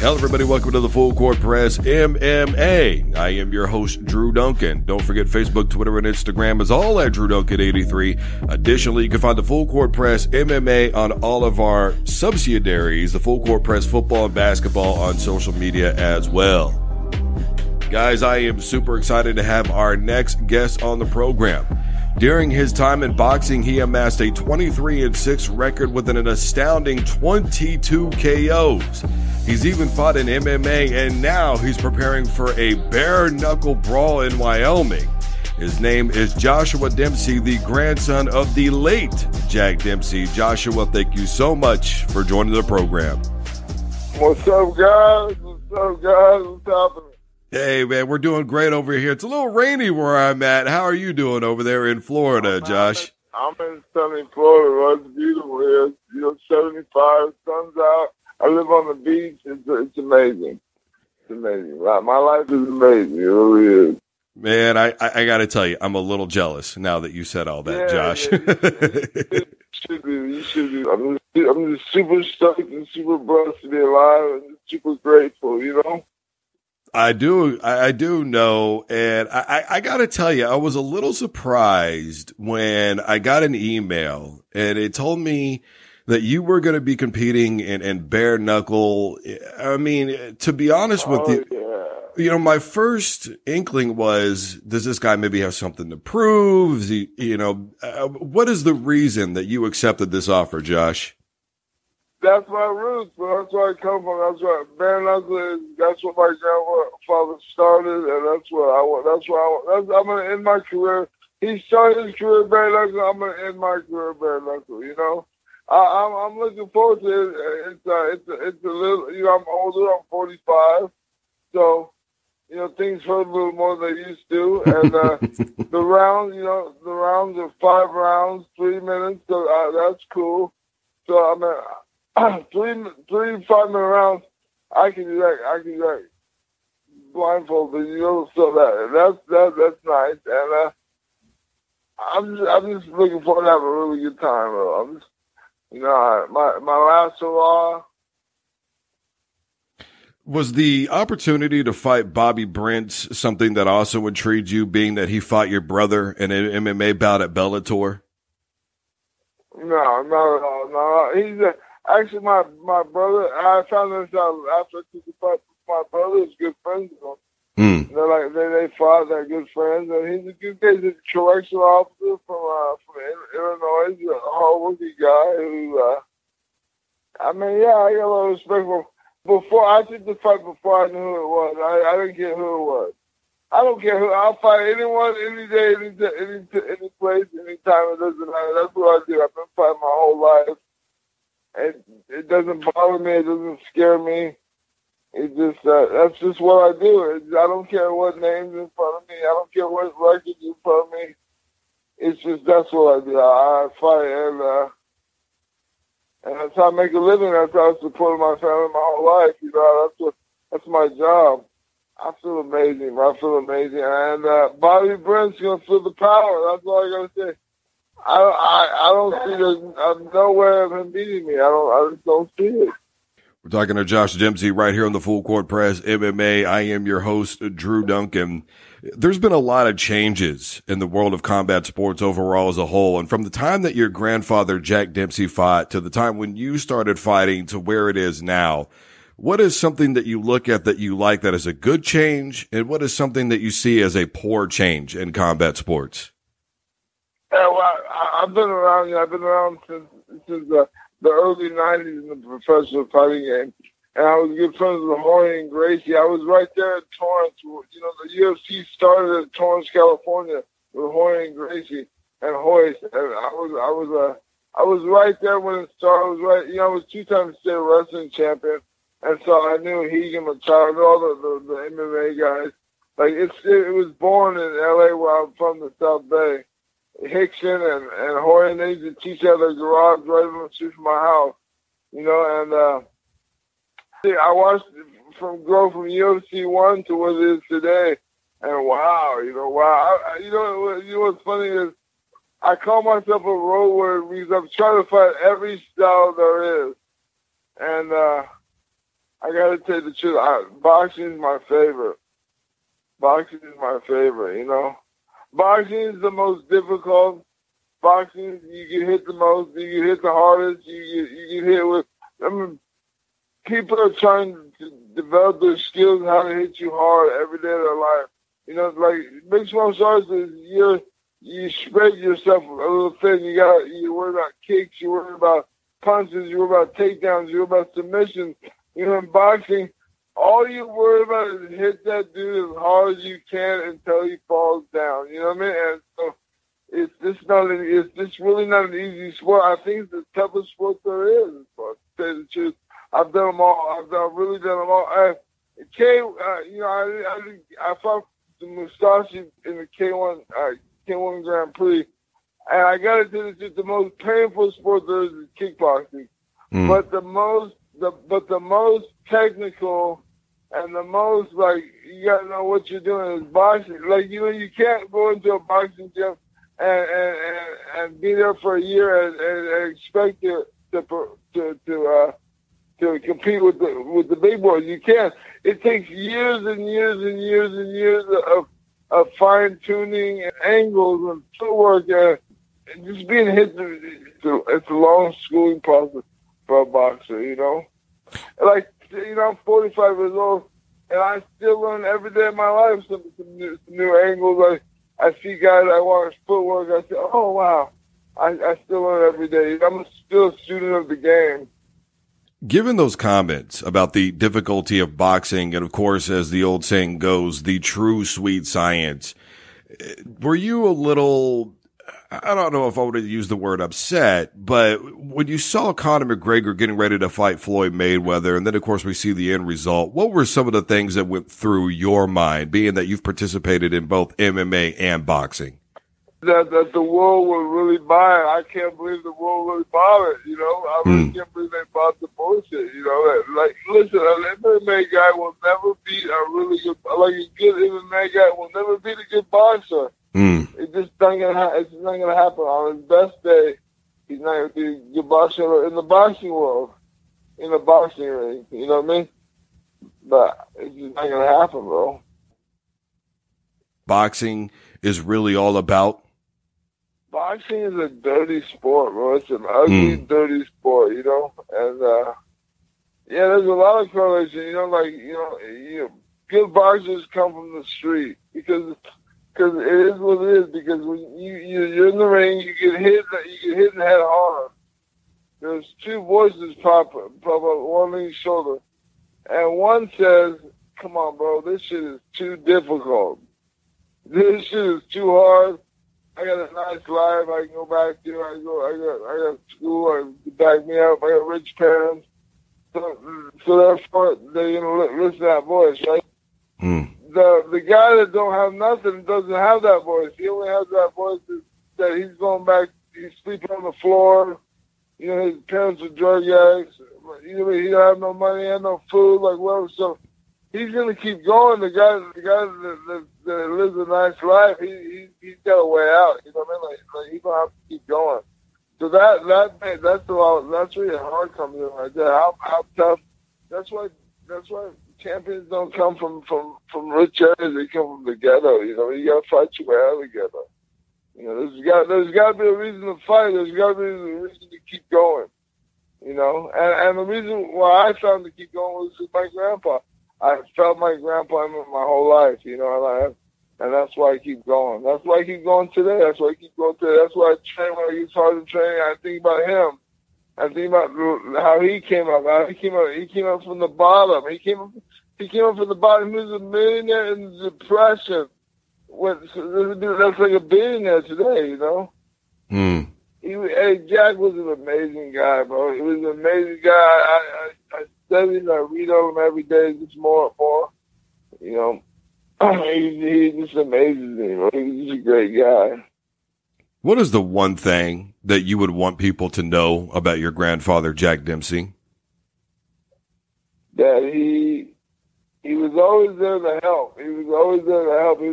Hello, everybody. Welcome to the Full Court Press MMA. I am your host, Drew Duncan. Don't forget Facebook, Twitter, and Instagram is all at DrewDuncan83. Additionally, you can find the Full Court Press MMA on all of our subsidiaries, the Full Court Press football and basketball on social media as well. Guys, I am super excited to have our next guest on the program. During his time in boxing, he amassed a 23-6 record with an astounding 22 KOs. He's even fought in MMA, and now he's preparing for a bare-knuckle brawl in Wyoming. His name is Joshua Dempsey, the grandson of the late Jack Dempsey. Joshua, thank you so much for joining the program. What's up, guys? What's happening? Hey, man, we're doing great over here. It's a little rainy where I'm at. How are you doing over there in Florida, Josh? I'm in sunny Florida. It's beautiful here. 75, sun's out. I live on the beach. It's amazing. It's amazing. My life is amazing. It really is. Man, I got to tell you, I'm a little jealous now that you said all that, Josh. You should be. I'm just super stoked and super blessed to be alive and super grateful, you know? I do know, and I got to tell you, I was a little surprised when I got an email and it told me that you were going to be competing in bare knuckle. I mean, to be honest with you, my first inkling was, does this guy maybe have something to prove? What is the reason that you accepted this offer, Josh? That's my roots, bro. That's where I come from. That's what Bareknuckle is. That's what my grandfather started, and that's what I want. I'm gonna end my career. He started his career Bareknuckle. I'm gonna end my career Bareknuckle. You know, I'm looking forward to it. It's a little. I'm older. I'm 45, so things hurt a little more than they used to. And the rounds are 5 rounds, 3 minutes. So that's cool. So I'm at 3 5-minute rounds. I can do that blindfolded, so that's nice. And I'm just looking forward to having a really good time. I'm just, my last hurrah. Was the opportunity to fight Bobby Brent something that also intrigued you, being that he fought your brother in an MMA bout at Bellator? No, not at all. No, he's actually my brother. I found this out after I took the fight. My brother is good friends with him. They fought. They're good friends, and he's a good guy. He's a correctional officer from Illinois. He's a hard-working guy who. I got a lot of respect for him. Before I took the fight, before I knew who it was, I didn't care who it was. I don't care who. I'll fight anyone, any day, any place, anytime. It doesn't matter. That's what I do. I've been fighting my whole life. It doesn't bother me. It doesn't scare me. It just that's just what I do. I don't care what name's in front of me. I don't care what record's in front of me. It's just that's what I do. I fight and that's how I make a living. That's how I support my family my whole life. That's my job. I feel amazing. And Bobby Brent's gonna feel the power. That's all I gotta say. I don't see there's no way of him beating me. I just don't see it. We're talking to Josh Dempsey right here on the Full Court Press MMA. I am your host, Drew Duncan. There's been a lot of changes in the world of combat sports overall as a whole. And from the time that your grandfather, Jack Dempsey, fought to the time when you started fighting to where it is now, what is something that you look at that you like that is a good change? And what is something that you see as a poor change in combat sports? Yeah, well, I've been around. I've been around since the early '90s in the professional fighting game, and I was good friends with Hoy and Gracie. I was right there in Torrance. The UFC started in Torrance, California, with Hoy and Gracie and Hoy. And I was right there when it started. I was 2-time state wrestling champion, and so I knew Hegan, Machado, all the MMA guys. Like it was born in LA, where I'm from, the South Bay. Hickson and Hoy, and they used to teach out their garage right on the street from my house, and I watched it grow from UFC 1 to what it is today, and wow. What's funny is I call myself a road warrior because I'm trying to fight every style there is, and I I gotta tell you the truth. Boxing is my favorite. Boxing is my favorite. You know, boxing is the most difficult. Boxing, you get hit the most. You get hit the hardest. You get hit with. I mean, people are trying to develop their skills how to hit you hard every day of their life. You know, like mixed martial arts is you spread yourself a little thin. You worry about kicks. You worry about punches. You worry about takedowns. You worry about submissions. You know, in boxing, all you worry about is hit that dude as hard as you can until he falls down. You know what I mean? And so it's just really not an easy sport. I think it's the toughest sport there is. To tell you the truth, I've done them all. I've really done them all. I fought the Musashi in the K1 Grand Prix, and I got to tell you the truth, the most painful sport there is kickboxing. But the most technical and the most, like, you got to know what you're doing is boxing. Like, you know, you can't go into a boxing gym and be there for a year and expect to compete with the big boys. You can't. It takes years and years and years and years of fine tuning and angles and footwork and just being hit. It's a long schooling process for a boxer, you know. Like, you know, I'm 45 years old and I still learn every day of my life some new angles. Like, I see guys, I watch footwork, I say, oh wow, I still learn every day. I'm still a student of the game. Given those comments about the difficulty of boxing, and of course, as the old saying goes, the true sweet science, were you a little, I don't know if I would have used the word upset, but when you saw Conor McGregor getting ready to fight Floyd Mayweather, and then of course we see the end result, what were some of the things that went through your mind, being that you've participated in both MMA and boxing? That the world would really buy it. I can't believe the world really bought it, you know. I really can't believe they bought the bullshit, you know. Like, listen, an MMA guy will never beat a really good, like a good MMA guy will never beat a good boxer. It's just not gonna happen. On his best day, he's not gonna be a good boxer in the boxing world, in the boxing ring, you know what I mean? But it's just not gonna happen, bro. Boxing is really all about. Boxing is a dirty sport, bro. It's an ugly, dirty sport, you know? And, yeah, there's a lot of correlation, you know, like, you know, good boxers come from the street because it is what it is, because when you're in the ring, you get hit in the head hard. There's two voices pop up one on each shoulder. And one says, come on, bro, this shit is too difficult. This shit is too hard. I got a nice life I can go back to. I got school. I back me up. I got rich parents. So therefore, they're gonna listen to that voice, right? The guy that don't have nothing doesn't have that voice. He only has that voice that he's going back. He's sleeping on the floor. You know, his parents are drug addicts. You know, he don't have no money and no food, like whatever. So he's gonna keep going. The guy that lives a nice life, he's got a way out. You know what I mean? Like he's gonna have to keep going. So that's really hard coming in right there. How tough? That's why champions don't come from rich areas. They come from the ghetto. You know, you gotta fight your way out of the ghetto. You know, there's got to be a reason to fight. There's got to be a reason to keep going. You know, and the reason why I found to keep going was my grandpa. I felt my grandpa in my whole life, you know, and that's why I keep going. That's why I keep going today. That's why I keep going today. That's why I train when I get started training. I think about him. I think about how he came up. He came up from the bottom. He came up from the bottom. He was a millionaire in the Depression. That's like a billionaire today, you know. Jack was an amazing guy, bro. He was an amazing guy. I study and I read on him every day, just more and more. You know, he just amazes me, bro. He's just a great guy. What is the one thing that you would want people to know about your grandfather, Jack Dempsey? That he was always there to help. He was always there to help. He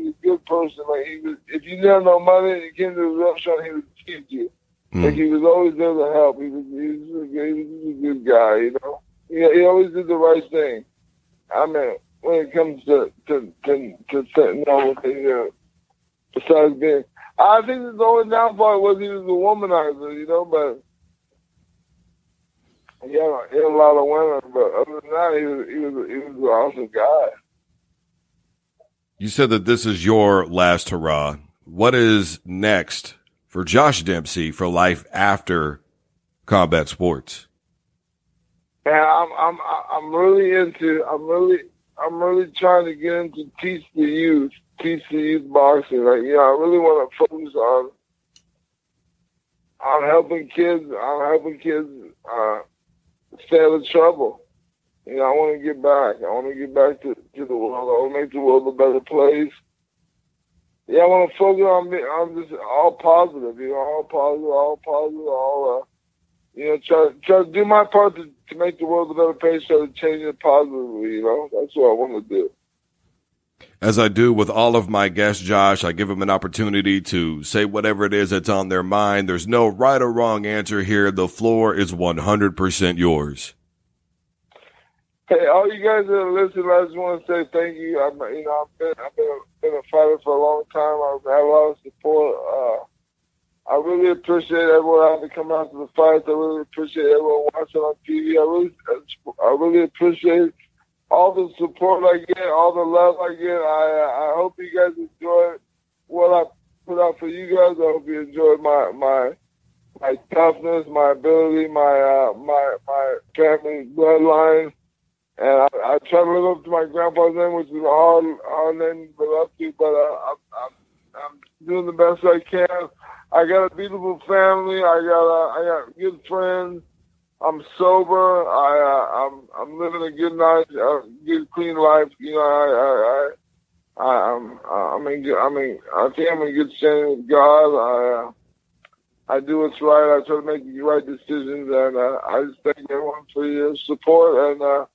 was a good person. Like, if you didn't have no money and you came to the restaurant, he would feed you. Like, he was always there to help. He was a good guy, you know. he always did the right thing. I mean, when it comes to setting all things, besides being, I think the only downfall was he was a womanizer, but he had a lot of women. But other than that, he was an awesome guy. You said that this is your last hurrah. What is next for Josh Dempsey for life after combat sports? And I'm really trying to get into teach the youth boxing. Like, I really want to focus on helping kids. Stay out of trouble. I want to get back. I want to get back to the world. I want to make the world a better place. Yeah, I want to focus on just all positive. All try to do my part to make the world a better place. Try to change it positively. That's what I want to do. As I do with all of my guests, Josh, I give them an opportunity to say whatever it is that's on their mind. There's no right or wrong answer here. The floor is 100% yours. Hey, all you guys that are listening, I just want to say thank you. I've been a fighter for a long time. I've had a lot of support. I really appreciate everyone having to come out to the fights. I really appreciate everyone watching on TV. I really appreciate all the support I get, all the love I get. I hope you guys enjoy what I put out for you guys. I hope you enjoy my toughness, my ability, my family bloodline. And I try to live up to my grandpa's name, which is a hard name to live up to, but I'm doing the best I can. I got a beautiful family. I got good friends. I'm sober. I'm living a good life, good clean life. I think I'm in good standing with God. I do what's right. I try to make the right decisions, and I just thank everyone for your support. And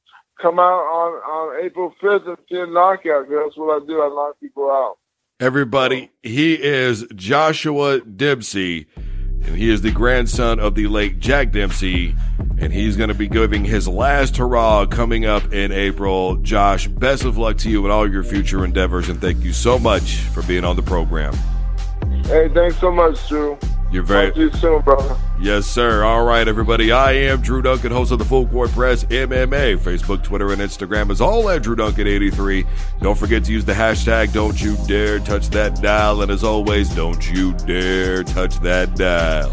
come out on April 5th and see a knockout. That's what I do. I knock people out. Everybody, he is Joshua Dempsey, and he is the grandson of the late Jack Dempsey, and he's going to be giving his last hurrah coming up in April. Josh, best of luck to you in all your future endeavors, and thank you so much for being on the program. Hey, thanks so much, Drew. You're very... Talk to you soon, brother. Yes, sir. All right, everybody. I am Drew Duncan, host of the Full Court Press MMA. Facebook, Twitter, and Instagram is all at Drew Duncan 83. Don't forget to use the hashtag Don't You Dare Touch That Dial. And as always, don't you dare touch that dial.